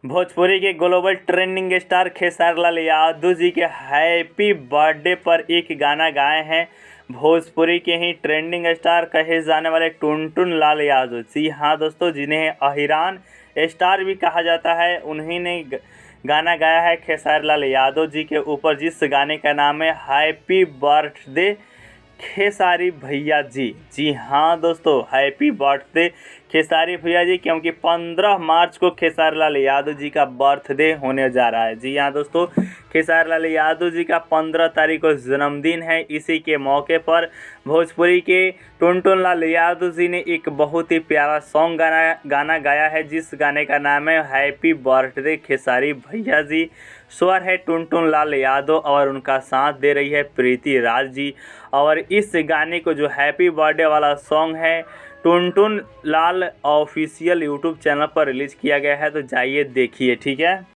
भोजपुरी के global trending star Khesari Lal Yadav ji के happy birthday पर एक गाना गाए हैं भोजपुरी के ही ट्रेंडिंग स्टार कहे जाने वाले टुनटुन लाल यादव। जी हाँ दोस्तों, जिन्हें अहिरान स्टार भी कहा जाता है, उन्हीं ने गाना गाया है खेसारी लाल यादव जी के ऊपर, जिस गाने का नाम है हैप्पी बर्थडे खेसारी भैया जी। जी हाँ दोस्तों, हैप्पी बर्थडे खेसारी भैया जी, क्योंकि 15 मार्च को खेसारी लाल यादव जी का बर्थडे होने जा रहा है। जी हाँ दोस्तों, खेसारी लाल यादव जी का 15 तारीख को जन्मदिन है। इसी के मौके पर भोजपुरी के टुनटुन लाल यादव जी ने एक बहुत ही प्यारा सॉन्ग गाना गाया है, जिस गाने का नाम है हैप्पी बर्थडे खेसारी भैया जी। स्वर है टुनटुन लाल यादव और उनका साथ दे रही है प्रीति राज जी। और इस गाने को जो हैप्पी बर्थडे वाला सॉन्ग है टुनटुन लाल ऑफिशियल यूट्यूब चैनल पर रिलीज़ किया गया है, तो जाइए देखिए, ठीक है।